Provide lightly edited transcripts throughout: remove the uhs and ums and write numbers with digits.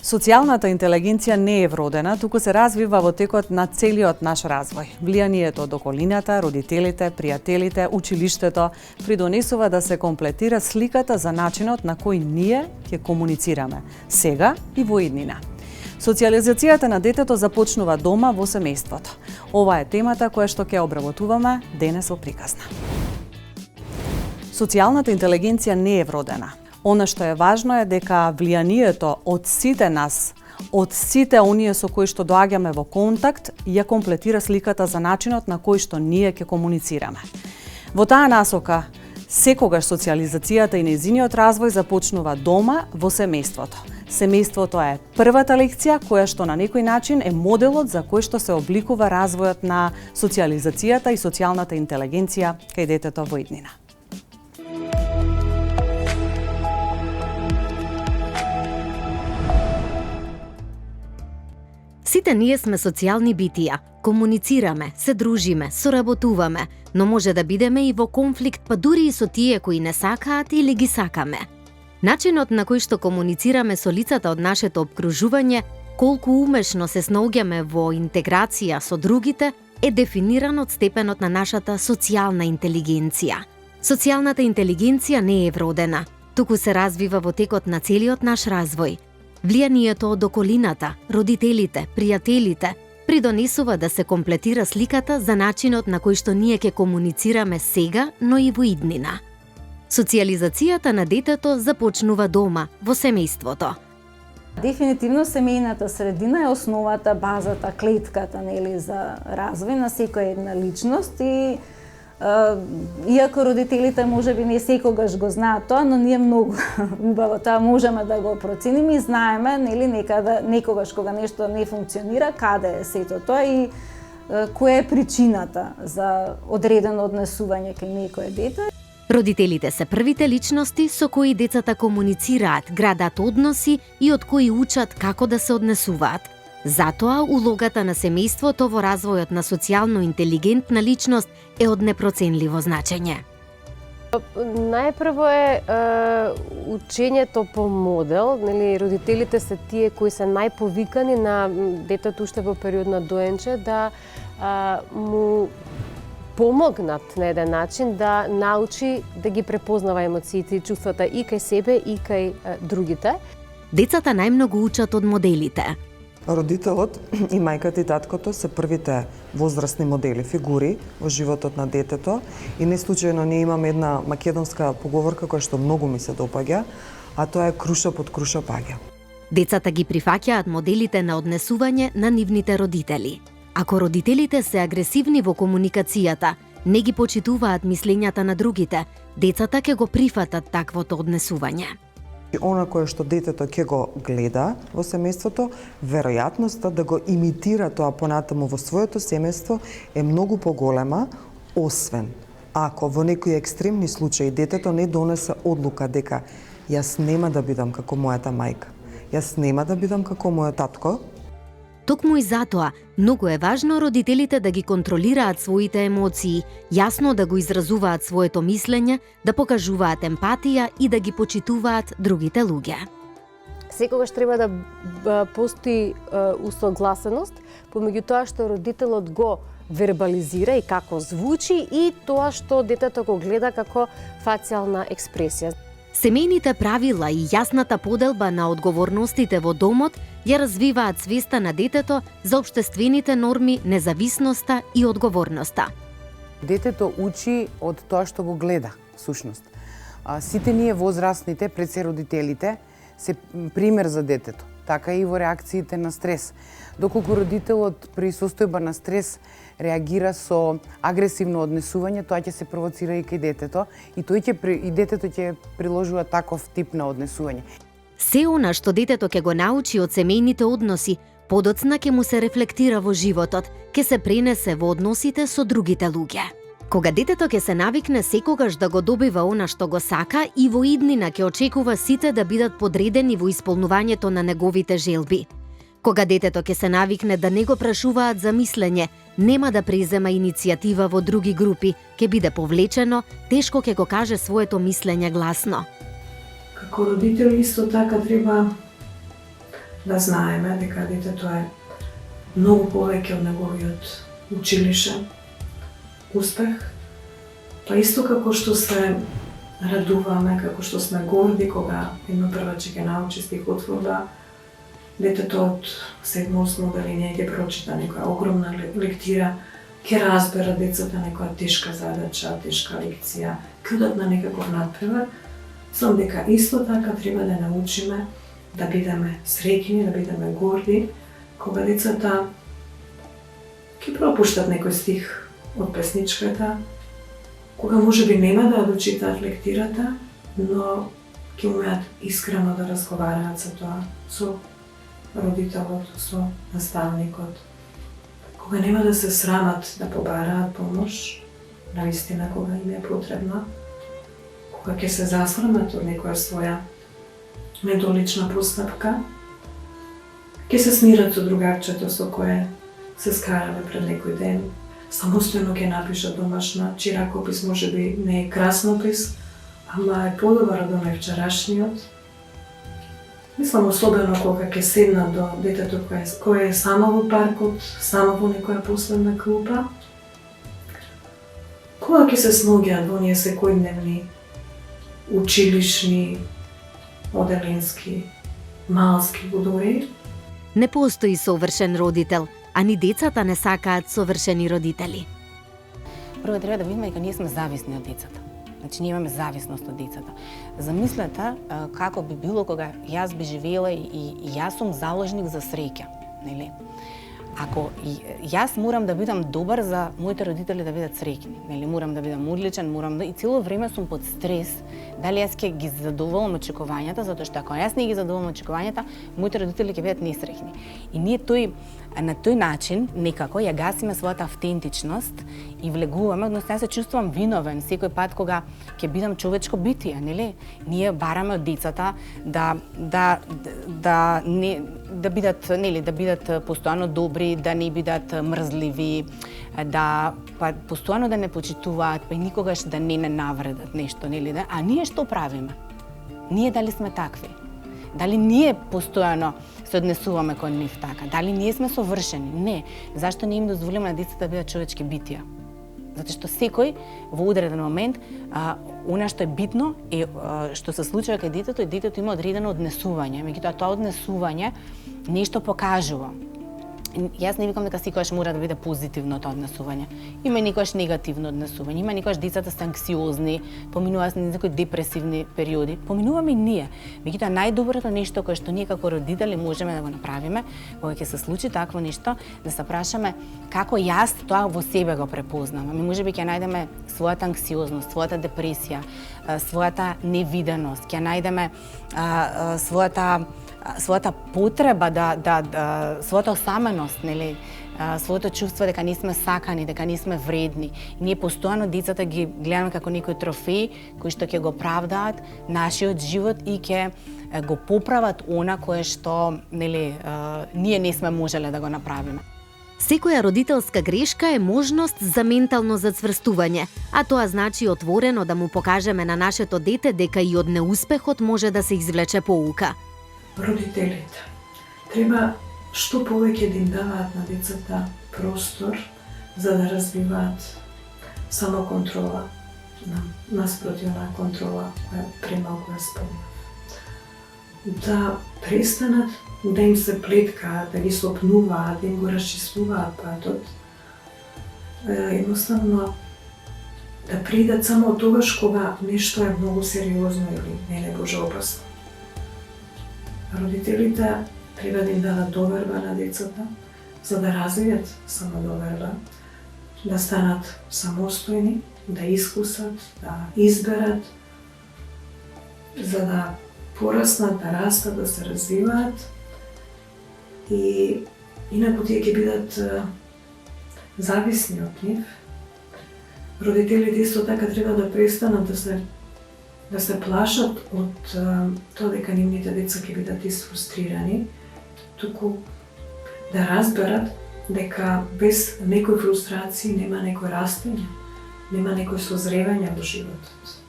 Социјалната интелигенција не е вродена, туку се развива во текот на целиот наш развој. Влијанието од околината, родителите, пријателите, училиштето придонесува да се комплетира сликата за начинот на кој ние ќе комуницираме, сега и во иднина. Социјализацијата на детето започнува дома во семејството. Ова е темата која што ќе обработуваме денес во приказна. Социјалната интелигенција не е вродена. Она што е важно е дека влијанието од сите нас, од сите оние со кои што доаѓаме во контакт, ја комплетира сликата за начинот на кој што ние ќе комуницираме. Во таа насока, секогаш социјализацијата и нејзиниот развој започнува дома во семејството. Семејството е првата лекција која што на некој начин е моделот за кој што се обликува развојот на социјализацијата и социјалната интелигенција кај детето во иднина. Сите ние сме социјални битија, комуницираме, се дружиме, соработуваме, но може да бидеме и во конфликт, па дури и со тие кои не сакаат или ги сакаме. Начинот на кој што комуницираме со лицата од нашето опкружување, колку умешно се снаоѓаме во интеграција со другите, е дефиниран од степенот на нашата социјална интелигенција. Социјалната интелигенција не е вродена, туку се развива во текот на целиот наш развој. Влијанието од околината, родителите, пријателите придонесува да се комплетира сликата за начинот на кој што ние ќе комуницираме сега, но и во иднина. Социјализацијата на детето започнува дома, во семејството. Дефинитивно семејната средина е основата, базата, клетката за развој на секоја една личност и иако родителите можеби не секогаш го знаат тоа, но ние многу убаво тоа можеме да го процениме и знаеме некогаш кога нешто не функционира, каде е сето тоа и која е причината за одредено однесување кај некое дете. Родителите се првите личности со кои децата комуницираат, градат односи и од кои учат како да се однесуваат. Затоа, улогата на семејството во развојот на социјално интелигентна личност е од непроценливо значење. Најпрво е учењето по модел, родителите се тие кои се најповикани на детето уште во период на доенче да му помогнат на еден начин да научи да ги препознава емоциите и чувствата и кај себе и кај другите. Децата најмногу учат од моделите. Родителот и мајката и таткото се првите возрастни модели, фигури во животот на детето и не случајно ние имаме една македонска поговорка која што многу ми се допаѓа, а тоа е круша под круша паѓа. Децата ги прифаќаат моделите на однесување на нивните родители. Ако родителите се агресивни во комуникацијата, не ги почитуваат мислењата на другите, децата ќе го прифатат таквото однесување. Она кое што детето ќе го гледа во семејството, веројатноста да го имитира тоа понатаму во своето семејство е многу поголема, освен ако во некои екстремни случаи детето не донесе одлука дека јас нема да бидам како мојата мајка, јас нема да бидам како мојот татко. Токму и затоа, многу е важно родителите да ги контролираат своите емоции, јасно да го изразуваат своето мислење, да покажуваат емпатија и да ги почитуваат другите луѓе. Секогаш треба да постои усогласеност помеѓу тоа што родителот го вербализира и како звучи и тоа што детето го гледа како фацијална експресија. Семејните правила и јасната поделба на одговорностите во домот ја развиваат свеста на детето за општествените норми, независноста и одговорноста. Детето учи од тоа што го гледа, всушност. Сите ние возрастните, пред се родителите, се пример за детето, така и во реакциите на стрес. Доколку родителот при состојба на стрес реагира со агресивно однесување, тоа ќе се провоцира и кај детето и детето ќе приложува таков тип на однесување. Се она што детето ќе го научи од семејните односи, подоцна ќе му се рефлектира во животот, ќе се пренесе во односите со другите луѓе. Кога детето ќе се навикне секогаш да го добива она што го сака и во иднина ќе очекува сите да бидат подредени во исполнувањето на неговите желби. Кога детето ќе се навикне да не го прашуваат за мислење, нема да презема иницијатива во други групи, ќе биде повлечено, тешко ќе го каже своето мислење гласно. Како родител исто така треба да знаеме дека детето е многу повеќе од неговиот училишен успех, па исто како што се радуваме, како што сме горди кога едно прваче ќе научи стихотворба, детето од 7-8 деление ќе прочита некоја огромна лектира, ќе разбера децата некоја тешка задача, тешка лекција, ќе одат на некаков надпревар. Знам дека исто така треба да научиме да бидеме среќни, да бидеме горди, кога децата ќе пропуштат некој стих од песничката, кога можеби нема да дочитаат лектирата, но ќе умеат искрено да разговараат за тоа со родителот, со наставникот. Кога нема да се срамат да побараат помош, наистина кога им е потребна, кога ќе се засрамат од некоја своја недолична постапка, ќе се смират со другарчето со кое се скарале пред некој ден, самостојно ќе напишат домашна чиракопис, можеби не е краснопис, ама е подобар од оној вчерашниот. Мислам особено кога ќе седнат до детето кое е само во паркот, само во некоја последна клупа, кога ќе се сноѓаат во оние секојдневни, училишни, оделенски, малски будори. Не постои совршен родител, а ни децата не сакаат совршени родители. Прво треба да видиме дека ние сме зависни од децата. Значи, ние имаме зависност од децата. Замислете како би било кога јас би живеела и јас сум заложник за среќа, нели? Ако јас морам да бидам добар за моите родители да бидат среќни, нели? Морам да бидам одличен, и цело време сум под стрес, дали јас ќе ги задоволам очекувањата, затоа што ако јас не ги задоволам очекувањата, моите родители ќе бидат несреќни. И ние на тој начин некако ја гасиме својата автентичност и влегуваме, односно јас се чувствувам виновен секој пат кога ќе бидам човечко битие, нели? Ние бараме од децата да бидат, нели, да бидат постојано добри, да не бидат мрзливи, да постојано да не почитуваат, па и никогаш да не навредат нешто, нели, да? А ние што правиме? Ние дали сме такви? Дали ние постојано се однесуваме кон нив така? Дали ние сме совршени? Не. Зашто не им дозволиме на децата да бидат човечки битија? Затоа што секој во одреден момент, она што е битно е што се случува кај детето, и детето има одредено однесување. Меѓутоа тоа однесување нешто покажува. Јас не викам дека секогаш мора да биде позитивно тоа однесување. Има некогаш негативно однесување, има некогаш децата се анксиозни, поминуваат некои депресивни периоди, поминуваме и ние. Меѓутоа најдоброто нешто кое што ние како родители можеме да го направиме, кога ќе се случи такво нешто, да се прашаме како јас тоа во себе го препознам. Ами можеби ќе најдеме својата анксиозност, својата депресија, својата невиденост, ќе најдеме својата потреба својата осаменост, нели, своето чувство дека не сме сакани, дека не сме вредни. И ние постојано децата ги гледаме како некои трофеи кои што ќе го правдаат нашиот живот и ќе го поправат она кое што, нели, ние не сме можеле да го направиме. Секоја родителска грешка е можност за ментално зацврстување, а тоа значи отворено да му покажеме на нашето дете дека и од неуспехот може да се извлече поука. Родителите треба што повеќе да им даваат на децата простор за да развиваат самоконтрола, наспроти онаа контрола која премалку ја спомнав. Да престанат да им се плеткаат, да ги сопнуваат, да им го расчиствуваат патот. Едноставно да придат само од тогаш кога нешто е многу сериозно или не е Боже опасно. Родителите треба да им дадат доверба на децата, за да развијат самодоверба, да станат самостојни, да искусат, да изберат, за да пораснат, да растат, да се развиваат. И инаку тие ќе бидат зависни од нив. Родителите исто така треба да престанат да се плашат од тоа дека нивните деца ќе бидат исфрустрирани, туку да разберат дека без некои фрустрации нема некој растење, нема некој созревање во животот.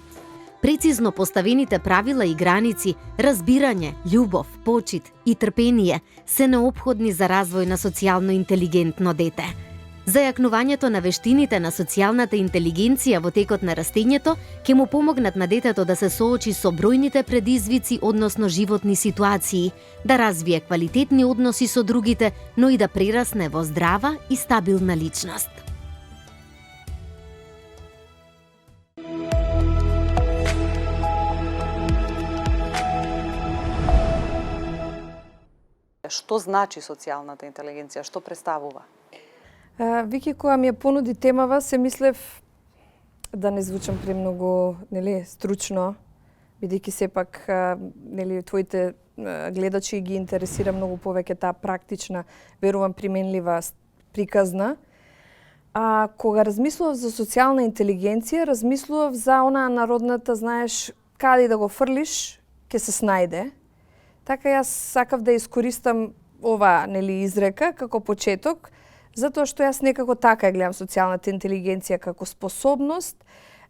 Прецизно поставените правила и граници, разбирање, љубов, почит и трпение се неопходни за развој на социјално интелигентно дете. Зајакнувањето на вештините на социјалната интелигенција во текот на растењето ќе му помогнат на детето да се соочи со бројните предизвици односно животни ситуации, да развие квалитетни односи со другите, но и да прерасне во здрава и стабилна личност. Што значи социјалната интелигенција? Што представува? Вики, кога ми ја понуди темава, се мислев да не звучам премногу, нели, стручно, бидејќи сепак, нели, твоите гледачи ги интересира многу повеќе таа практична, верувам, применлива, приказна. А кога размислував за социјална интелигенција, размислував за онаа народната, знаеш, каде и да го фрлиш, ќе се снајде. Така јас сакав да искористам ова, нели, изрека како почеток, затоа што јас некако така ја гледам социјалната интелигенција како способност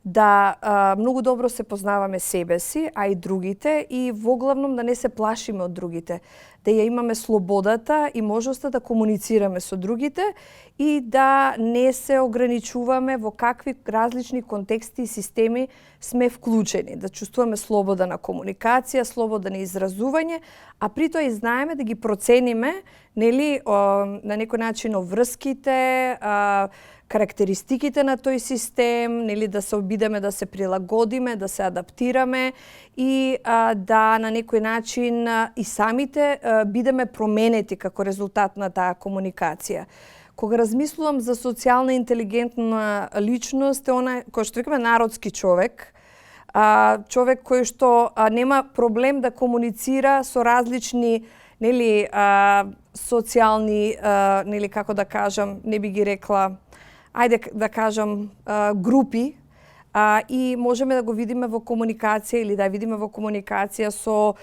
да многу добро се познаваме себе си, а и другите, и воглавном да не се плашиме од другите, да ја имаме слободата и можноста да комуницираме со другите и да не се ограничуваме во какви различни контексти и системи сме вклучени, да чувствуваме слобода на комуникација, слобода на изразување, а при тоа и знаеме да ги процениме, нели, на некој начин врските, карактеристиките на тој систем, нели, да се обидеме да се прилагодиме, да се адаптираме и да на некој начин и самите бидеме променети како резултат на таа комуникација. Кога размислувам за социјална интелигентна личност, е она кој што викаме народски човек, човек кој што нема проблем да комуницира со различни, нели, социјални, нели, како да кажам, не би ги рекла, ајде да кажам, групи, и можеме да го видиме во комуникација или да видиме во комуникација со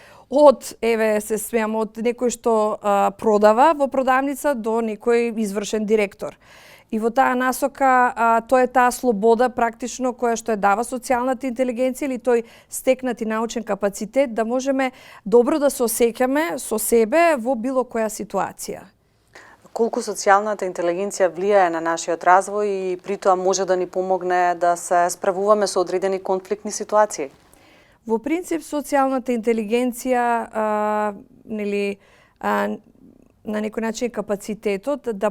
еве се смеам, од некој што продава во продавница до некој извршен директор. И во таа насока тоа е таа слобода практично која што ја дава социјалната интелигенција или тој стекнат и научен капацитет да можеме добро да се осеќаме со себе во било која ситуација. Колку социјалната интелигенција влијае на нашиот развој и при тоа може да ни помогне да се справуваме со одредени конфликтни ситуации? Во принцип, социјалната интелигенција, нели, на некој начин капацитетот да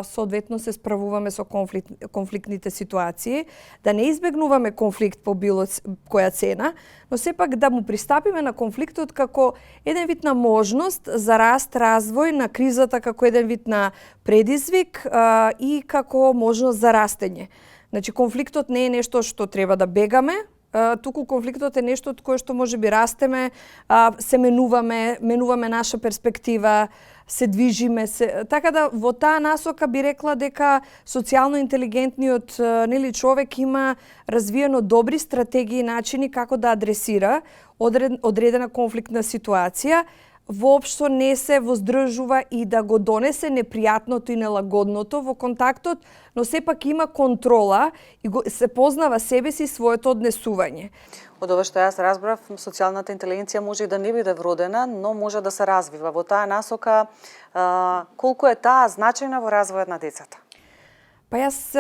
соодветно се справуваме со конфликтните ситуации, да не избегнуваме конфликт по било која цена, но сепак да му пристапиме на конфликтот како еден вид на можност за раст, развој, на кризата како еден вид на предизвик и како можност за растење. Значи, конфликтот не е нешто што треба да бегаме, туку конфликтот е нешто од кое што можеби растеме, се менуваме наша перспектива, се движиме, така да во таа насока би рекла дека социјално интелигентниот, нели, човек има развиено добри стратегии и начини како да адресира одредена конфликтна ситуација, воопшто не се воздржува и да го донесе непријатното и нелагодното во контактот, но сепак има контрола и се познава себе си и своето однесување. Од ова што јас разбрав, социјалната интелигенција може и да не биде вродена, но може да се развива. Во таа насока, колку е таа значајна во развојот на децата? Па јас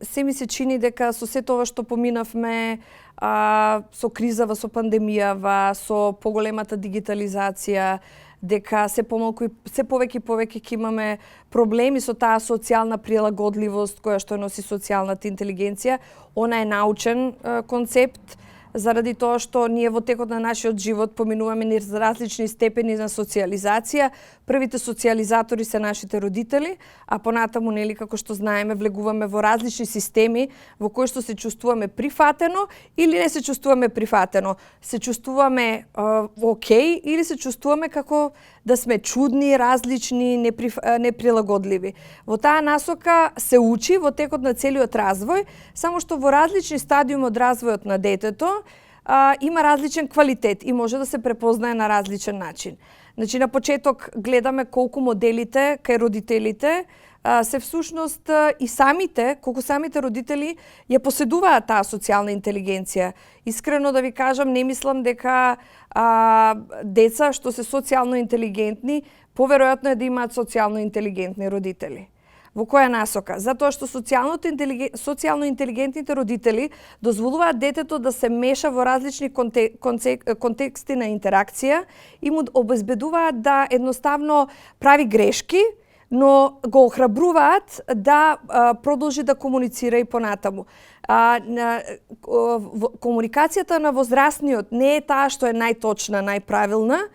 се ми се чини дека со сето ова што поминавме, со кризава, со пандемијава, со поголемата дигитализација, дека се повеќе и повеќе ќе имаме проблеми со таа социјална прилагодливост која што носи социјалната интелигенција. Она е научен концепт, заради тоа што ние во текот на нашиот живот поминуваме низ различни степени на социјализација. Првите социјализатори се нашите родители, а понатаму, нели, како што знаеме, влегуваме во различни системи во кои што се чувствуваме прифатено или не се чувствуваме прифатено. Се чувствуваме окей или се чувствуваме како да сме чудни, различни, неприлагодливи. Во таа насока се учи во текот на целиот развој, само што во различни стадиуми од развојот на детето има различен квалитет и може да се препознае на различен начин. Значи на почеток гледаме колку моделите кај родителите се всушност и самите, колку самите родители ја поседуваат таа социјална интелигенција. Искрено да ви кажам, не мислам дека деца што се социјално интелигентни, поверојатно е да имаат социјално интелигентни родители. Во која насока? Затоа што социјално интелигентните родители дозволуваат детето да се меша во различни контексти на интеракција и му обезбедуваат да едноставно прави грешки, но го охрабруваат да продолжи да комуницира и понатаму. Комуникацијата на возрастниот не е таа што е најточна, најправилна,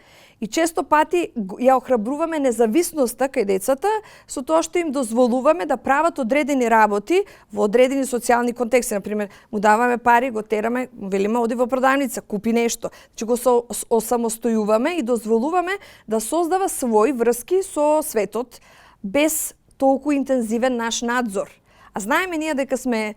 и често пати ја охрабруваме независноста кај децата со тоа што им дозволуваме да прават одредени работи во одредени социјални контексти. Например, му даваме пари, го тераме, велиме оди во продавница, купи нешто. Че го осамостојуваме и дозволуваме да создава своји врски со светот без толку интензивен наш надзор. А знаеме ние дека сме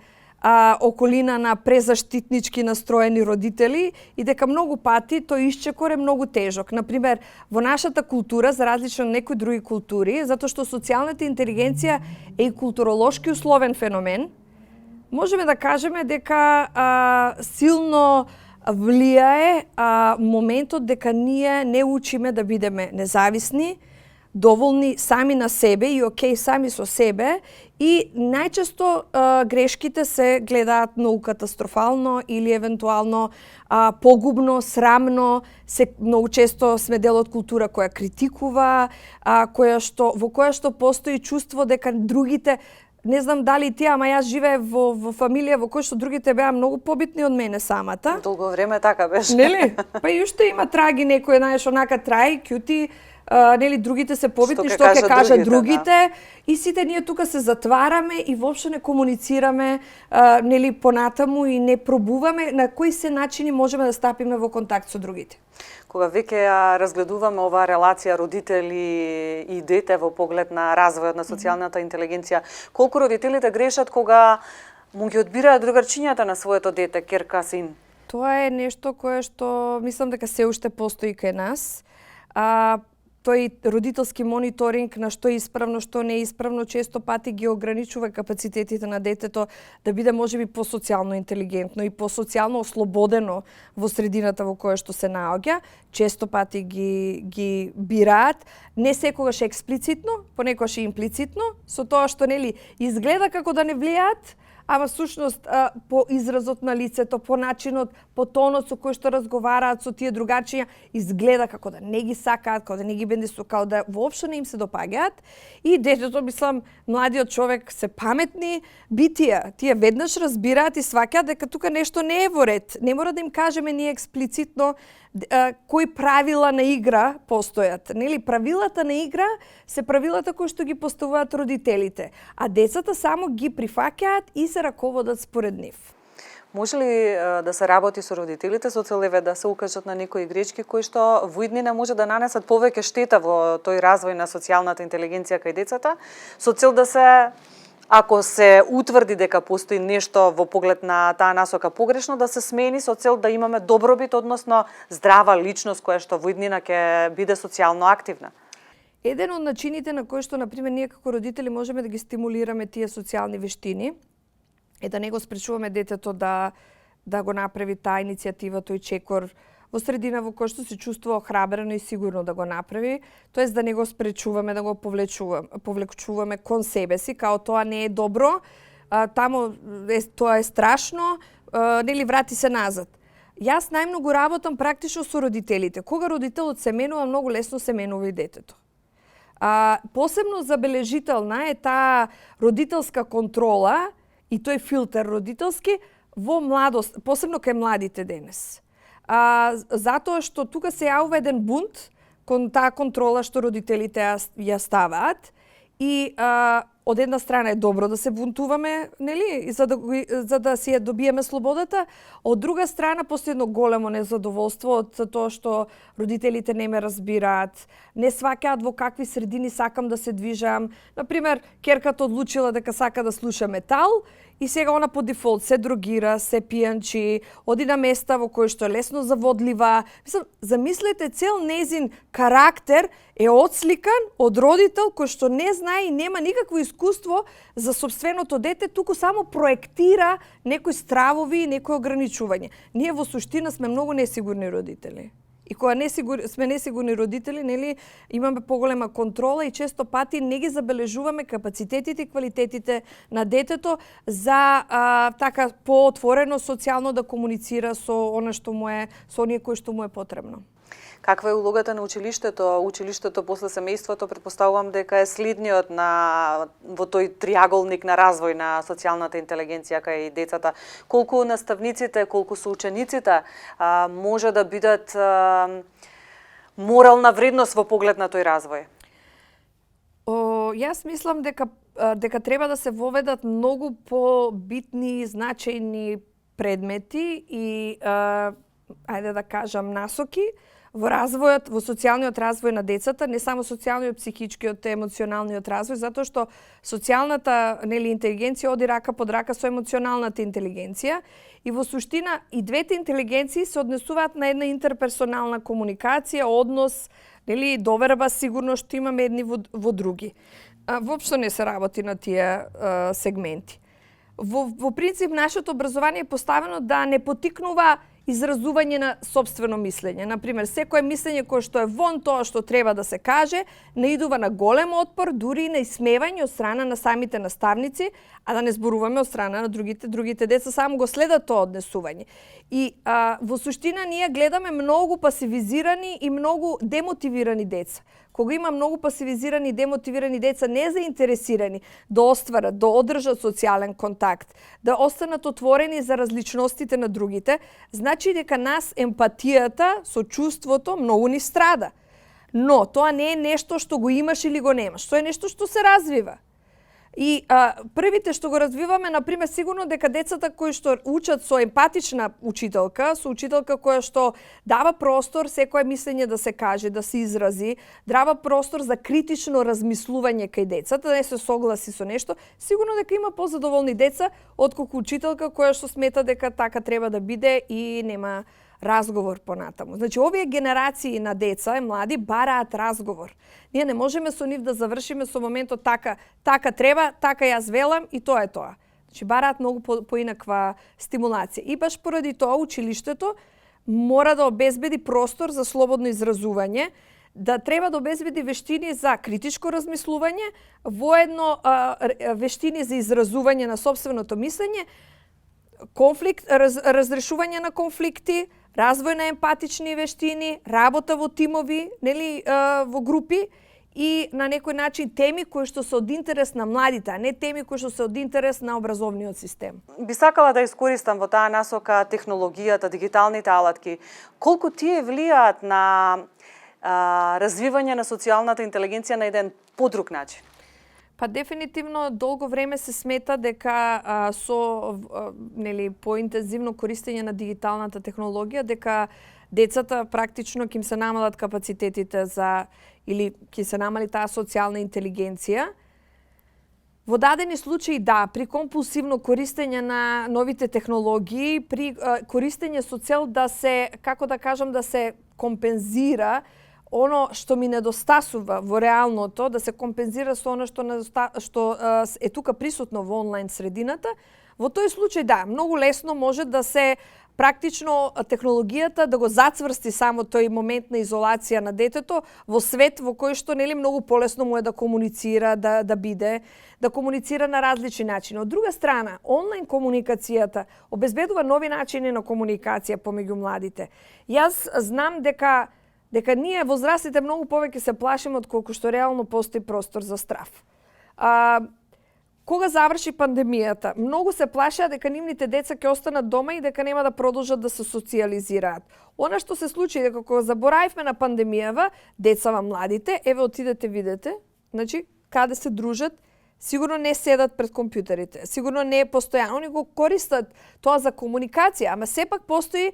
околина на презаштитнички настроени родители и дека многу пати тој исчекор е многу тежок. Например, во нашата култура, за различно од некои други култури, затоа што социјалната интелигенција е и културолошки условен феномен, можеме да кажеме дека силно влијае моментот дека ние не учиме да бидеме независни, доволни сами на себе и окей сами со себе, и најчесто грешките се гледаат многу катастрофално или евентуално погубно, срамно. Многу често сме дел од култура која критикува, во која што постои чувство дека другите, не знам дали ти, ама јас живеев во фамилија во која што другите беа многу побитни од мене самата. Долго време така беше. Нели? Па и уште има траги некој, знаеш, онака трај, кјути, нели другите се побитни, што ќе кажат другите, и сите ние тука се затвараме и воопшто не комуницираме нели понатаму и не пробуваме на кои се начини можеме да стапиме во контакт со другите. Кога веќе ја разгледуваме оваа релација родители и дете во поглед на развојот на социјалната интелигенција, колку родителите грешат кога му ги одбираат другарчињата на своето дете, ќерка, син? Тоа е нешто кое што мислам дека се уште постои кај нас. Тој родителски мониторинг на што е исправно, што не е исправно, често пати ги ограничува капацитетите на детето да биде можеби по-социјално интелигентно и по-социјално ослободено во средината во која што се наоѓа. Често пати ги бираат, не секогаш експлицитно, понекогаш и имплицитно, со тоа што нели изгледа како да не влијаат, ама всушност по изразот на лицето, по начинот, по тонот со кој што разговараат со тие другарчиња, изгледа како да не ги сакаат, како да не ги бендисуваат, како да воопшто не им се допаѓаат. И детето, мислам, младиот човек се паметни битија. Тие веднаш разбираат и сваќаат дека тука нешто не е во ред. Не мора да им кажеме ние експлицитно кои правила на игра постојат. Нели, правилата на игра се правилата кои што ги поставуваат родителите, а децата само ги прифаќаат и се раководат според нив. Може ли да се работи со родителите со цел да се укажат на некои грешки кои што во иднина може да нанесат повеќе штета во тој развој на социјалната интелигенција кај децата, со цел да се, ако се утврди дека постои нешто во поглед на таа насока погрешно, да се смени со цел да имаме добробит, односно здрава личност која што во иднина ќе биде социјално активна? Еден од начините на кој што, например, ние како родители можеме да ги стимулираме тие социјални вештини е да не го спречуваме детето да го направи таа иницијатива, тој чекор во средина во која што се чувствува охрабрено и сигурно да го направи, тоест да не го спречуваме да го повлечуваме кон себе си, као тоа не е добро, тоа е страшно, нели врати се назад. Јас најмногу работам практично со родителите. Кога родителот се менува, многу лесно се менува и детето. Посебно забележителна е таа родителска контрола и тој филтер родителски во младост, посебно кај младите денес. Затоа што тука се јавува еден бунт кон таа контрола што родителите ја ставаат и од една страна е добро да се бунтуваме, нели, за да си ја добиеме слободата, од друга страна постои едно големо незадоволство од тоа што родителите не ме разбираат, не сваќаат во какви средини сакам да се движам. Например, ќерката одлучила дека сака да слуша метал и сега она по дефолт се дрогира, се пијанчи, оди на места во кои што е лесно заводлива. Мислам, замислете, цел незин карактер е отсликан од родител кој што не знае и нема никакво искуство за собственото дете, туку само проектира некои стравови и некои ограничување. Ние во суштина сме многу несигурни родители. И кога сме несигурни родители, нели, имаме поголема контрола и често пати не ги забележуваме капацитетите и квалитетите на детето за така поотворено социјално да комуницира со она што му е, со оние кои што му е потребно. Каква е улогата на училиштето? Училиштето после семејството претпоставувам дека е следниот во тој триаголник на развој на социјалната интелигенција кај децата. Колку наставниците, колку соучениците може да бидат морална вредност во поглед на тој развој? Јас мислам дека треба да се воведат многу побитни, значајни предмети и ајде да кажам насоки во развојот, во социјалниот развој на децата, не само социјалниот, психичкиот, емоционалниот развој, затоа што социјалната интелигенција оди рака под рака со емоционалната интелигенција и во суштина и двете интелигенции се однесуваат на една интерперсонална комуникација, однос, доверба, сигурност што имаме едни во други. Воопшто не се работи на тие сегменти. Во принцип, нашето образование е поставено да не потикнува изразување на сопствено мислење. Например, секое мислење кое што е вон тоа што треба да се каже, наидува на голем отпор, дури и на исмевање од страна на самите наставници, а да не зборуваме од страна на другите деца, само го следат тоа однесување. И во суштина ние гледаме многу пасивизирани и многу демотивирани деца. Кога има многу пасивизирани и демотивирани деца незаинтересирани да остварат, да одржат социјален контакт, да останат отворени за различностите на другите, значи дека нас емпатијата, сочувството многу ни страда. Но тоа не е нешто што го имаш или го немаш, тоа е нешто што се развива. И првите што го развиваме, например, сигурно дека децата кои што учат со емпатична учителка, со учителка која што дава простор секое мислење да се каже, да се изрази, дава простор за критично размислување кај децата, да не се согласи со нешто, сигурно дека има позадоволни деца отколку учителка која што смета дека така треба да биде и нема разговор понатаму. Значи, овие генерации на деца и млади бараат разговор. Ние не можеме со нив да завршиме со моментот така треба, така јас велам и тоа е тоа. Значи, бараат многу поинаква стимулација. И баш поради тоа училиштето мора да обезбеди простор за слободно изразување, да треба да обезбеди вештини за критичко размислување, воедно вештини за изразување на сопственото мислење, разрешување на конфликти, развој на емпатични вештини, работа во тимови, во групи и на некој начин теми кои што се од интерес на младите, а не теми кои што се од интерес на образовниот систем. Би сакала да искористам во таа насока технологијата, дигиталните алатки. Колку тие влијаат на развивање на социјалната интелигенција на еден подруг начин? Па дефинитивно долго време се смета дека со поинтензивно користење на дигиталната технологија дека децата практично ќе им се намалат капацитетите или ќе се намали таа социјална интелигенција. Во дадени случаи да, при компулсивно користење на новите технологии, при користење со цел да се, како да кажам, да се компензира оно што ми недостасува во реалното, да се компензира со оно што е тука присутно во онлайн средината, во тој случај да, многу лесно може да се практично технологијата да го зацврсти само тој момент на изолација на детето во свет во кој што многу полесно му е да комуницира, да биде, да комуницира на различни начини. Од друга страна, онлайн комуникацијата обезбедува нови начини на комуникација помеѓу младите. Јас знам дека ние возрастите многу повеќе се плашиме отколку што реално постои простор за страв. Кога заврши пандемијата, многу се плашеа дека нивните деца ќе останат дома и дека нема да продолжат да се социјализираат. Она што се случи дека кога заборавивме на пандемијава, децава, младите, еве отидете видете, значи каде се дружат, сигурно не седат пред компјутерите, сигурно не е постојано, они го користат тоа за комуникација, ама сепак постои,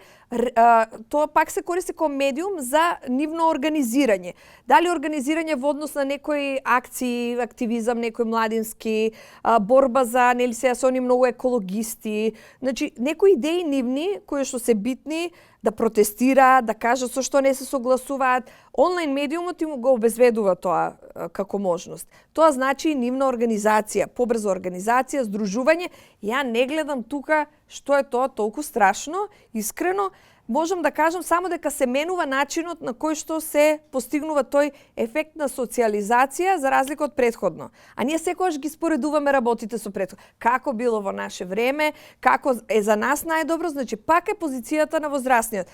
тоа пак се користи како медиум за нивно организирање. Дали организирање во однос на некои акции, активизам, некој младински, борба за, нели сега се они многу екологисти, значи некои идеи нивни кои што се битни да протестираат, да кажат со што не се согласуваат. Онлайн медиумот им го обезведува тоа како можност. Тоа значи и нивна организација, побрза организација, здружување. Ја не гледам тука што е тоа толку страшно, искрено. Можам да кажам само дека се менува начинот на кој што се постигнува тој ефект на социализација за разлика од претходно. А ние секогаш ги споредуваме работите со претходно. Како било во наше време, како е за нас најдобро, значи пак е позицијата на возрастниот.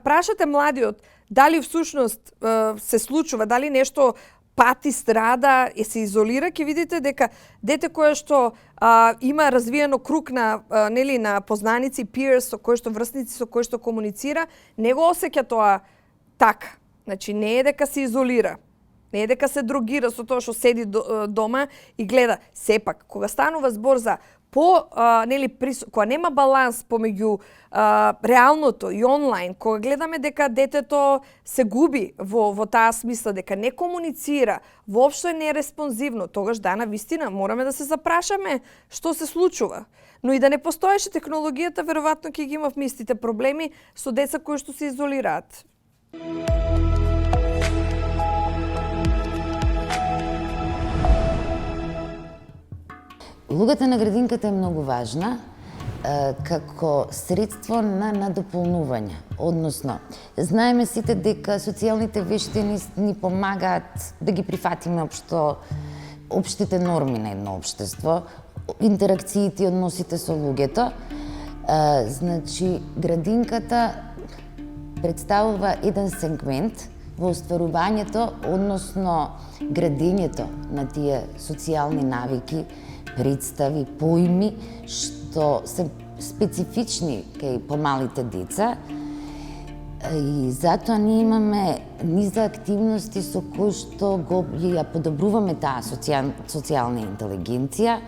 Прашате младиот дали всушност се случува, дали нешто пати, страда, се изолира, ќе видите дека дете кое што има развиено круг на нели на познаници, peers, со кои што врсници со кои што комуницира, не го осеќа тоа така. Значи не е дека се изолира, не е дека се дрогира со тоа што седи дома и гледа. Сепак, кога станува збор за кога нема баланс помеѓу реалното и онлайн, кога гледаме дека детето се губи во таа смисла, дека не комуницира, воопшто не е респонзивно, тогаш на вистина мораме да се запрашаме што се случува. Но и да не постоеше технологијата, веројатно ќе ги имав истите проблеми со деца кои што се изолираат. Улогата на градинката е многу важна како средство на надополнување. Односно, знаеме сите дека социјалните вештини ни помагаат да ги прифатиме општите норми на едно општество, интеракциите и односите со луѓето. Значи, градинката представува еден сегмент во остварувањето, односно градењето на тие социјални навики, представи, поими, што се специфични кај помалите деца и затоа ние имаме низа активности со кои што ја подобруваме таа социјална интелигенција,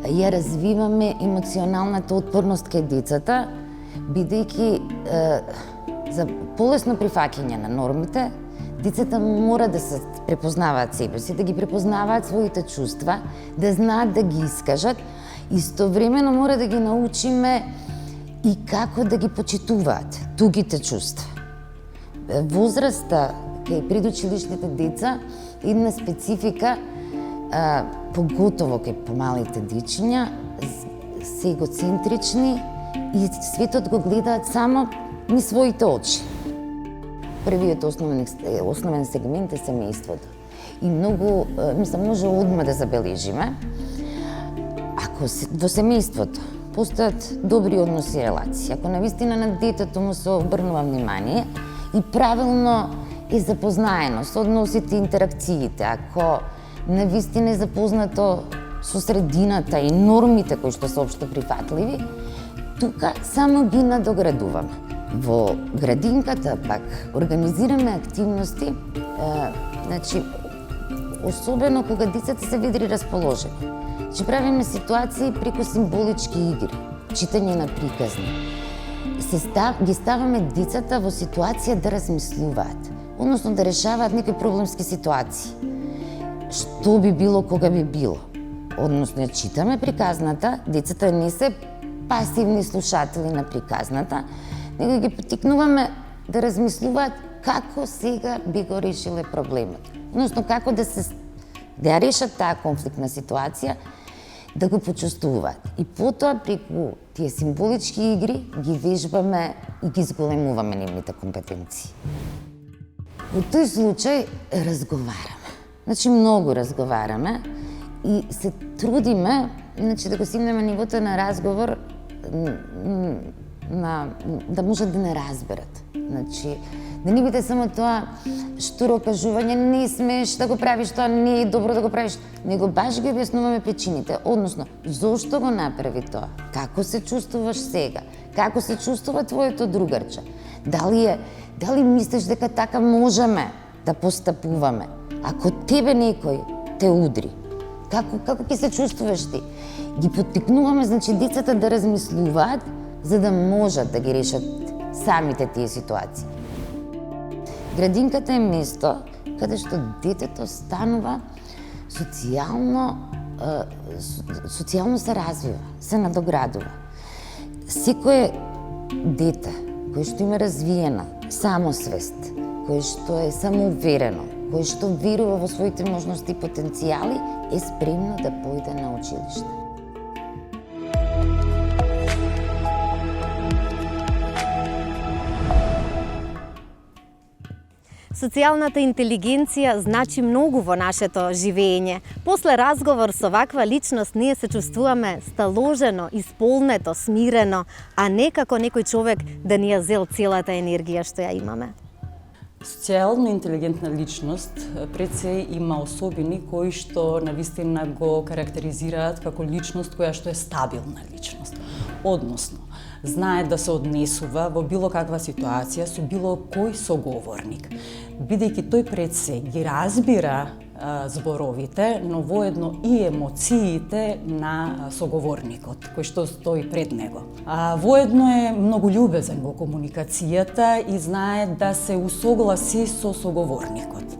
ја развиваме емоционалната отпорност кај децата, бидејќи за полесно прифаќање на нормите, децата мора да се препознаваат себе си, да ги препознаваат своите чувства, да знаат да ги искажат. Истовремено мора да ги научиме и како да ги почитуваат тугите чувства. Возраста кај предучилишните деца една специфика, поготово кај помалите дечиња, се егоцентрични и светот го гледаат само низ своите очи. Првиот основен сегмент е семејството. И многу, може одма да забележиме, ако во семејството постојат добри односи и релации, ако навистина на детето му се обрнува внимание и правилно е запознаено со односите и интеракциите, ако навистина е запознато со средината и нормите кои што се општо прифатливи, тука само ги надоградуваме. Во градинката пак организираме активности, значи, особено кога децата се ведри расположени. Значи, правиме ситуации преку символички игри, читање на приказни. Ги ставаме децата во ситуација да размислуваат, односно да решаваат некои проблемски ситуации. Што би било кога би било? Односно, ја читаме приказната, децата не се пасивни слушатели на приказната, него ги потикнуваме да размислуваат како сега би го решиле проблемот. Односно, како да ја решат таа конфликтна ситуација, да го почувствуваат. И потоа, преку тие символички игри, ги вежбаме и ги зголемуваме нивните компетенции. Во тој случај разговараме. Значи, многу разговараме и се трудиме, значи, да го стигнеме нивото на разговор да можат да не разберат. Значи, да не биде само тоа штуро кажување, не смееш да го правиш тоа, не е добро да го правиш, него баш ги објаснуваме причините, односно, зошто го направи тоа, како се чувствуваш сега, како се чувствува твоето другарче, дали мислиш дека така можеме да постапуваме, ако тебе некој те удри, Како ќе се чувствуваш ти? Ги поттикнуваме, значи, децата да размислуваат, за да можат да ги решат самите тие ситуации. Градинката е место каде што детето станува социјално се развива, се надоградува. Секое дете кое што има развиена самосвест, кое што е самоуверено, кое што верува во своите можности и потенцијали, е спремно да појде на училиште. Социјалната интелигенција значи многу во нашето живење. После разговор со ваква личност ние се чувствуваме сталожено, исполнето, смирено, а не како некој човек да ни ја зел целата енергија што ја имаме. Социјално интелигентна личност пред се има особини кои што навистина го карактеризираат како личност која што е стабилна личност. Односно, знае да се однесува во било каква ситуација со било кој соговорник. Бидејќи тој пред се ги разбира зборовите, но воедно и емоциите на соговорникот кој што стои пред него. Воедно е многу љубезен во комуникацијата и знае да се усогласи со соговорникот.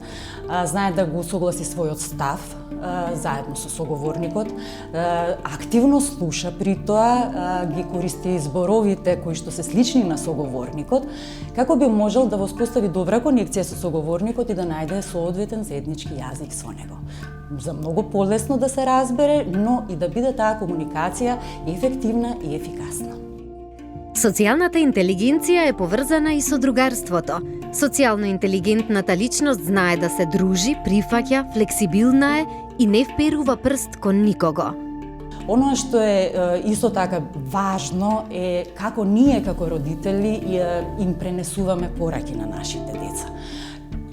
Знае да го усогласи својот став заедно со соговорникот, активно слуша, при тоа ги користи зборовите кои што се слични на соговорникот, како би можел да воспостави добра конекција со соговорникот и да најде соодветен заеднички јазик со него. За многу полесно да се разбере, но и да биде таа комуникација ефективна и ефикасна. Социјалната интелигенција е поврзана и со другарството. Социјално интелигентната личност знае да се дружи, прифаќа, флексибилна е и не вперува прст кон никого. Оно што е исто така важно е како ние како родители им пренесуваме пораки на нашите деца.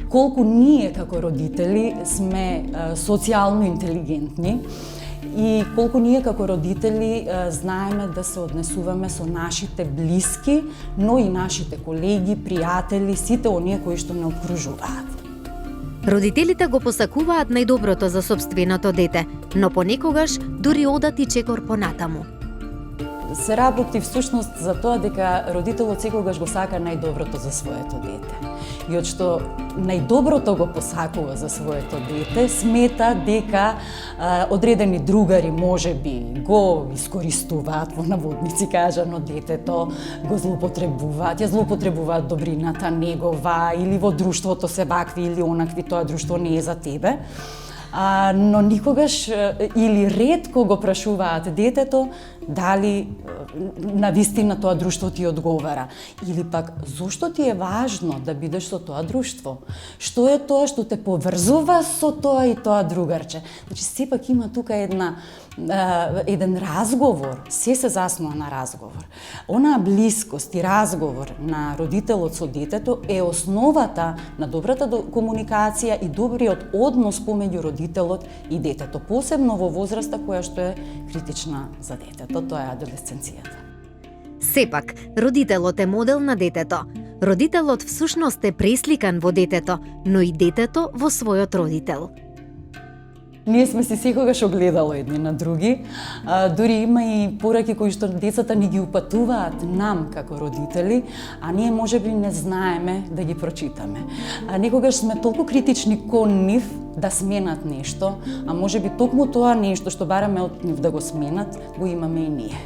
Колку ние како родители сме социјално интелигентни и колку ние како родители знаеме да се однесуваме со нашите блиски, но и нашите колеги, пријатели, сите оние кои што не обкружуваат. Родителите го посакуваат најдоброто за сопственото дете, но понекогаш дури одат и чекор понатаму. Се работи всушност за тоа дека родителот секогаш го сака најдоброто за своето дете. И од што најдоброто го посакува за своето дете, смета дека одредени другари можеби го искористуваат, во наводници кажано, детето, го злоупотребуваат, ја злоупотребуваат добрината негова, или во друштвото се вакви или онакви, тоа друштво не е за тебе. Но никогаш или ретко го прашуваат детето дали навистина тоа друштво ти одговара. Или пак, зошто ти е важно да бидеш со тоа друштво? Што е тоа што те поврзува со тоа и тоа другарче? Значи, сепак има тука еден разговор, се заснува на разговор. Онаа блискост и разговор на родителот со детето е основата на добрата комуникација и добриот однос помеѓу родителот и детето, посебно во возраста која што е критична за детето, тоа е адолесценцијата. Сепак, родителот е модел на детето. Родителот всушност е пресликан во детето, но и детето во својот родител. Ние сме си секогаш огледало едни на други, дури има и пораки кои што децата ни ги упатуваат нам како родители, а ние можеби не знаеме да ги прочитаме. Некогаш сме толку критични кон нив да сменат нешто, а можеби токму тоа нешто што бараме од нив да го сменат, го имаме и ние.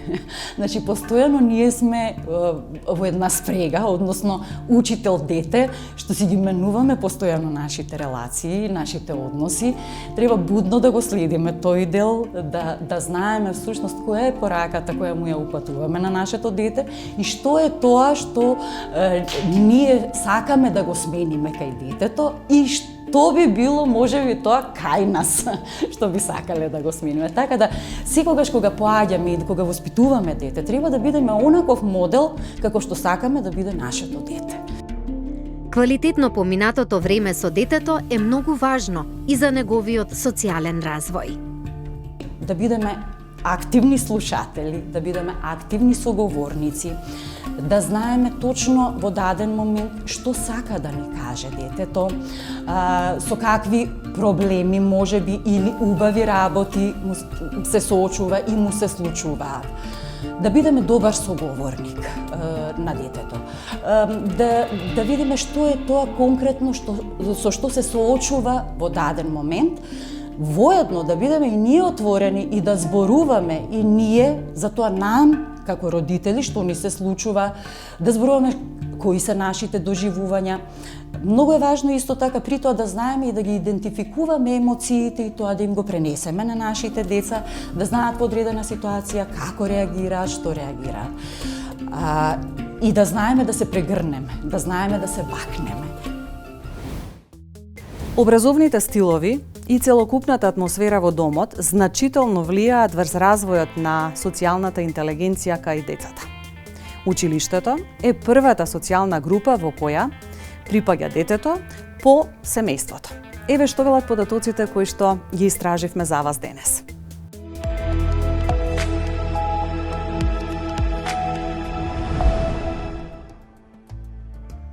Значи, постојано ние сме во една спрега, односно учител-дете, што си ги менуваме постојано нашите релации, нашите односи. Треба будно да го следиме тој дел, да знаеме всушност која е пораката која му ја упатуваме на нашето дете и што е тоа што ние сакаме да го смениме кај детето и што би било можеби тоа кај нас што би сакале да го смениме. Така да секогаш кога поаѓаме и кога воспитуваме дете, треба да бидеме онаков модел како што сакаме да биде нашето дете. Квалитетно поминатото време со детето е многу важно и за неговиот социјален развој. Да бидеме активни слушатели, да бидеме активни соговорници, да знаеме точно во даден момент што сака да ни каже детето, со какви проблеми, можеби, или убави работи се соочува и му се случуваат. Да бидеме добар соговорник на детето. Да видиме што е тоа конкретно со што се соочува во даден момент, воедно да бидеме и ние отворени и да зборуваме и ние за тоа нам како родители што ни се случува, да зборуваме кои се нашите доживувања. Многу е важно исто така при тоа да знаеме и да ги идентификуваме емоциите и тоа да им го пренесеме на нашите деца, да знаат во одредена ситуација како реагираат, што реагираат. И да знаеме да се прегрнеме, да знаеме да се бакнеме. Образовните стилови и целокупната атмосфера во домот значително влијаат врз развојот на социјалната интелигенција кај децата. Училиштето е првата социјална група во која припаѓа детето по семејството. Еве што велат податоците кои што ги истраживме за вас денес.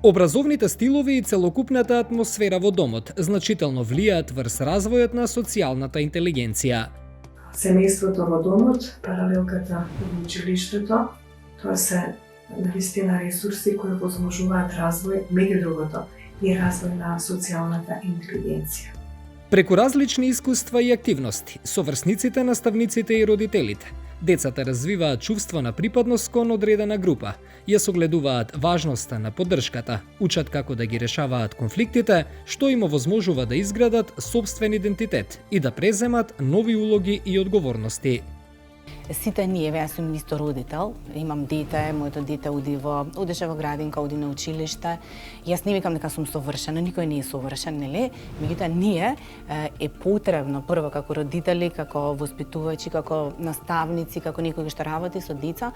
Образовните стилови и целокупната атмосфера во домот значително влијаат врз развојот на социјалната интелигенција. Семејството во домот, паралелката во училиштето, тоа се навистина ресурси кои возможуваат развој, меѓу другото, и развој на социјалната интелигенција. Преку различни искуства и активности, соврсниците, наставниците и родителите, децата развиваат чувство на припадност кон одредена група, ја согледуваат важноста на поддршката, учат како да ги решаваат конфликтите, што им овозможува да изградат сопствен идентитет и да преземат нови улоги и одговорности. Сите ние, јас сум исто родител, имам дете, моето дете одеше во градинка, оди на училиште. Јас не викам дека сум совршена, никој не е совршен, нели? Меѓутоа ние е потребно прво како родители, како воспитувачи, како наставници, како некои што работи со деца,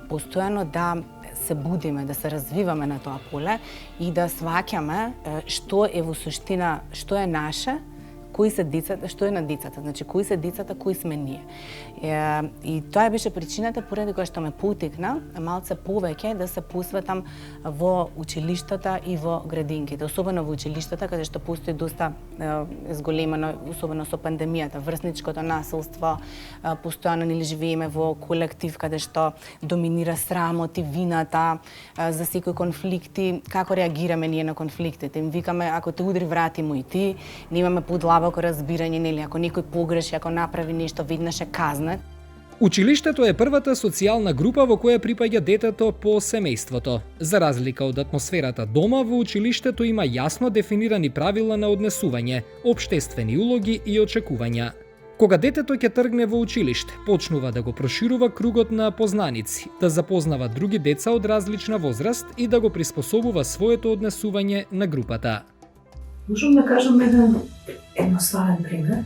постојано да се будиме, да се развиваме на тоа поле и да сваќаме што е во суштина, што е наше, кои се децата, што е на децата, значи кои се децата, кои сме ние. И тоа беше причината поради која што ме потикна малце повеќе да се посветам во училиштата и во градинките, особено во училиштата каде што постои доста зголемено, особено со пандемијата, врсничкото насилство, постојано нели живееме во колектив каде што доминира срамот и вината за секои конфликти, како реагираме ние на конфликтите. Им викаме ако те удри врати му и ти, немаме подлабоко разбирање, нели ако некој погреши, ако направи нешто, веднаш е казнат. Училиштето е првата социјална група во која припаѓа детето по семејството. За разлика од атмосферата дома, во училиштето има јасно дефинирани правила на однесување, општествени улоги и очекувања. Кога детето ќе тргне во училиште, почнува да го проширува кругот на познаници, да запознава други деца од различна возраст и да го приспособува своето однесување на групата. Можам да кажам еден едноставен пример.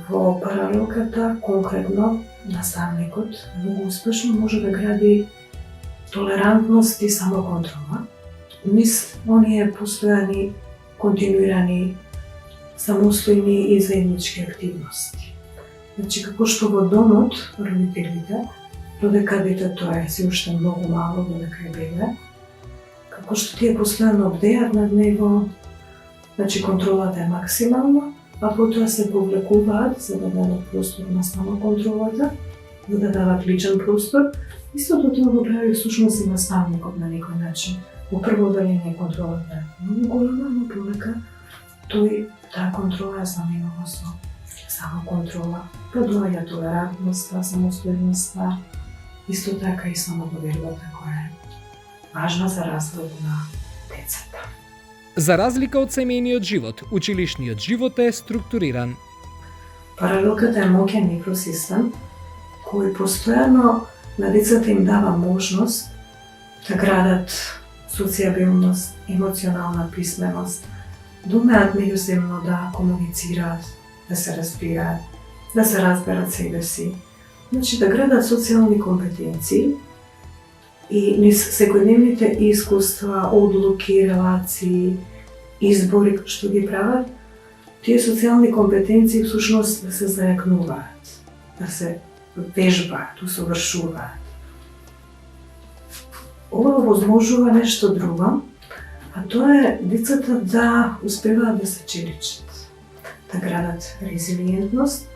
Во паралелката, конкретно, наставникот многу успешно може да гради толерантност и самоконтрола низ оние постојани, континуирани, самостојни и заеднички активности. Значи, како што во домот, родителите, додека детето е се уште многу мало, додека е бебе, како што тие постојано бдеат над него, значи контролата е максимална, а потоа се повлекуваат за да дадат простор на самоконтролата, за да дават личен простор. Истото тоа го прави всушност и наставникот на некој начин. Во прво делење контролата е многу голема, но полека тој таа контрола ја заменува со самоконтрола. Па доаѓа толерантноста, самостојноста, исто така и самодовербата која е важна за развојот на децата. За разлика од семејниот живот, училишниот живот е структуриран. Паралелката е моќен микросистем кој постојано на децата им дава можност да градат социјабилност, емоционална писменост, да умеат меѓусебно да комуницираат, да се разбираат, да се разберат себе си. Значи да градат социјални компетенции и низ секојдневните искуства, одлуки, релации, избори што ги прават, тие социјални компетенции всушност да се зајакнуваат, да се вежбаат, усовршуваат. Ова овозможува нешто друго, а тоа е децата да успеваат да се челичат, да градат резилиентност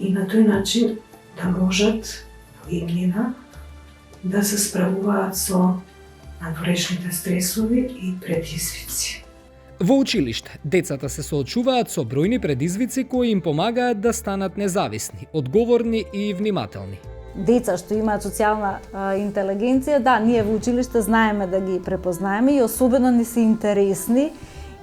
и на тој начин да можат во иднина да се справуваат со надворешните стресови и предизвици. Во училиште, децата се соочуваат со бројни предизвици кои им помагаат да станат независни, одговорни и внимателни. Деца што имаат социјална интелигенција, да, ние во училиште знаеме да ги препознаеме и особено ни се интересни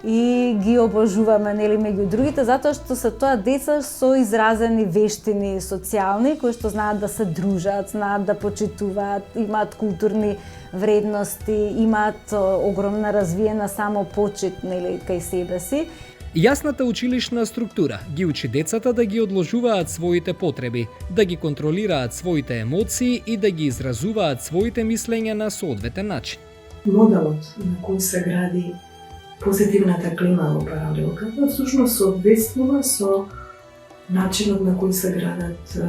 и ги обожуваме, нели, меѓу другите, затоа што се тоа деца со изразени вештини социјални, кои што знаат да се дружат, знаат да почитуваат, имаат културни вредности, имаат огромна развиена самопочит, нели, кај себе си. Јасната училишна структура ги учи децата да ги одложуваат своите потреби, да ги контролираат своите емоции и да ги изразуваат своите мислења на соодветен начин. Моделот на кој се гради позитивната клима во паралелката всушност соодветствува со начинот на кој се градат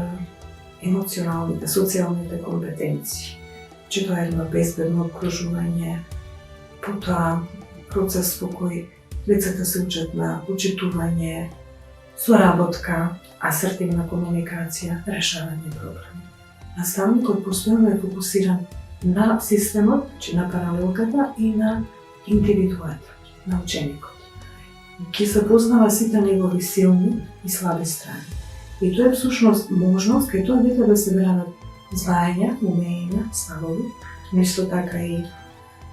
емоционалните, социјалните компетенции. Че тоа е едно безбедно окружување, потоа процес во кој децата се учат на почитување, соработка, асертивна комуникација, решавање проблеми. Наставникот постојано е фокусиран на системот, значи на паралелката и на индивидуата, на ученикот. Ќе се познава сите негови силни и слаби страни. И тоа е всушност можност кај тоа дете да се градат знаења, умења, ставови, нешто така и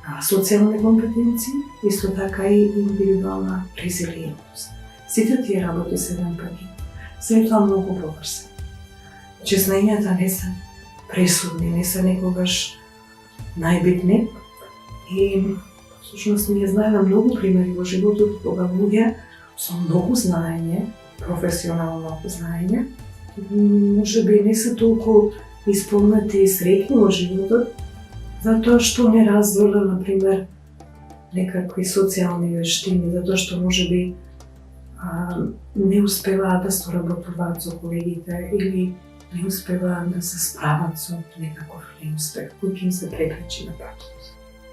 социјални компетенции, исто така и индивидуална резилиентност. Сите тие работи се еден пакет. Се е тоа многу поврзано. Че знаењата не се пресудни, не се некогаш најбитни и всушност ние знаеме многу примери во животот кога луѓе со многу знаење, професионално знаење, можеби не се толку исполнети и среќни во животот, затоа што не развила, например, некакви социјални вештини, затоа што можеби не успеваат да соработуваат со колегите или не успеваат да се справат со некаков неуспех кој им се препречи на патот.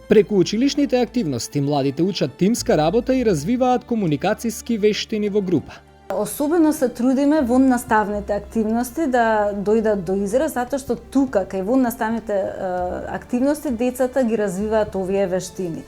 Преку училишните активности младите учат тимска работа и развиваат комуникацијски вештини во група. Особено се трудиме во наставните активности да дојдат до израз, затоа што тука, кај во наставните активности, децата ги развиваат овие вештини.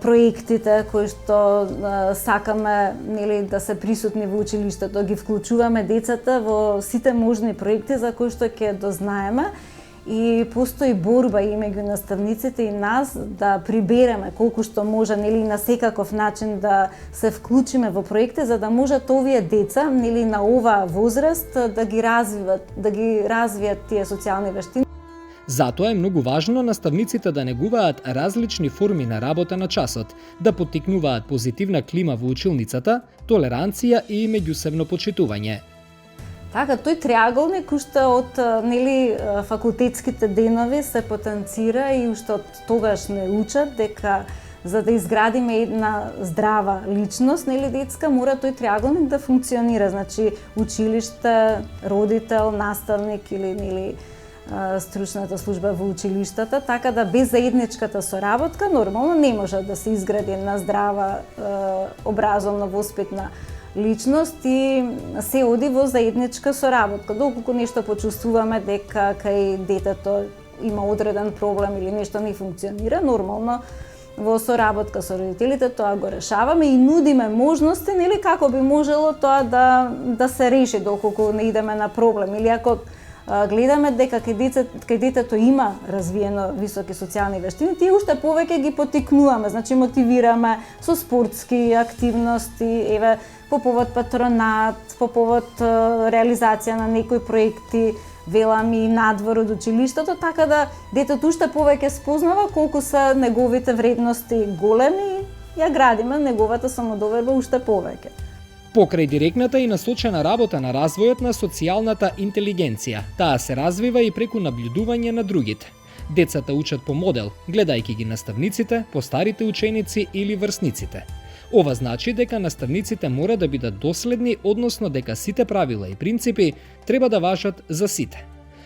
Проектите кои што сакаме, нели, да се присутни во училиштето, ги вклучуваме децата во сите можни проекти за кои што ќе дознаеме и постои борба и меѓу наставниците и нас да прибереме колку што може, нели, на секаков начин да се вклучиме во проекти за да можат овие деца, нели, на оваа возраст да ги развијат тие социјални вештини. Затоа е многу важно наставниците да негуваат различни форми на работа на часот, да поттикнуваат позитивна клима во училницата, толеранција и меѓусебно почитување. Така, тој триаголник уште од, нели, факултетските денови се потенцира и уште од тогаш не учат дека за да изградиме една здрава личност, нели, детска, мора тој триаголник да функционира, значи училиште, родител, наставник или, нели, стручната служба во училиштата, така да без заедничката соработка нормално не може да се изгради една здрава, образовно воспитна личност и се оди во заедничка соработка. Доколку нешто почувствуваме дека кај детето има одреден проблем или нешто не функционира, нормално во соработка со родителите тоа го решаваме и нудиме можности, нели, како би можело тоа да се реши доколку не идеме на проблем. Или ако гледаме дека кај детето има развиено високи социјални вештини, тие уште повеќе ги поттикнуваме, значи мотивираме со спортски активности, еве, по повод патронат, по повод реализација на некои проекти, велами надвор од училиштето, така да детето уште повеќе спознава колку се неговите вредности големи и ја градиме неговата самодоверба уште повеќе. Покрај директната и насочена работа на развојот на социјалната интелигенција, таа се развива и преку наблюдување на другите. Децата учат по модел, гледајќи ги наставниците, постарите ученици или врсниците. Ова значи дека наставниците мора да бидат доследни, односно дека сите правила и принципи треба да важат за сите.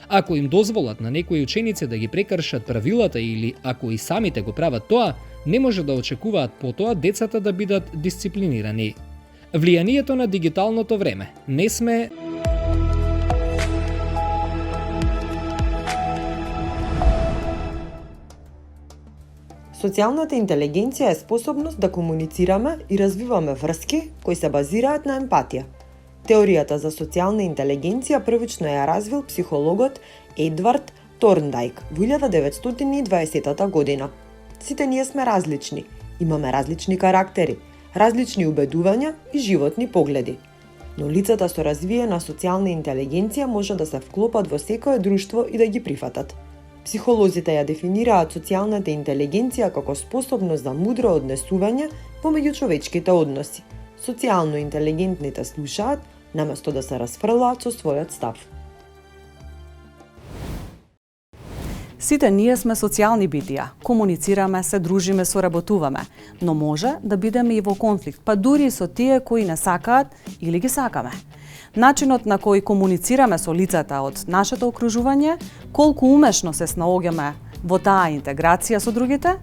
Ако им дозволат на некои ученици да ги прекршат правилата или ако и самите го прават тоа, не може да очекуваат потоа децата да бидат дисциплинирани. Влијанието на дигиталното време не сме Социјалната интелигенција е способност да комуницираме и развиваме врски кои се базираат на емпатија. Теоријата за социјална интелигенција првично ја развил психологот Едвард Торндайк во 1920 година. Сите ние сме различни, имаме различни карактери, различни убедувања и животни погледи. Но лицата со развиена социјална интелигенција може да се вклопат во секое друштво и да ги прифатат. Психолозите ја дефинираат социјалната интелигенција како способност за мудро однесување помеѓу човечките односи. Социјално интелигентните слушаат, наместо да се расфрлаат со својот став. Сите ние сме социјални битија, комуницираме, се дружиме, соработуваме, но може да бидеме и во конфликт, па дури и со тие кои не сакаат или ги сакаме. Начинот на кој комуницираме со лицата од нашето окружување, колку умешно се снаоѓаме во таа интеграција со другите,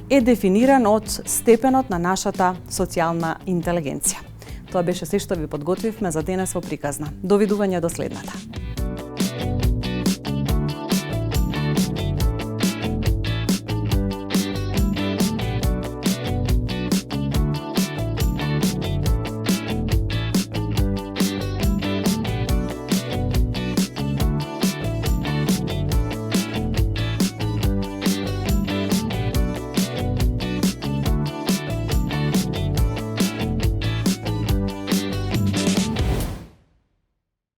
е дефиниран од степенот на нашата социјална интелигенција. Тоа беше се што ви подготвивме за денес во приказна. Довидување до следната.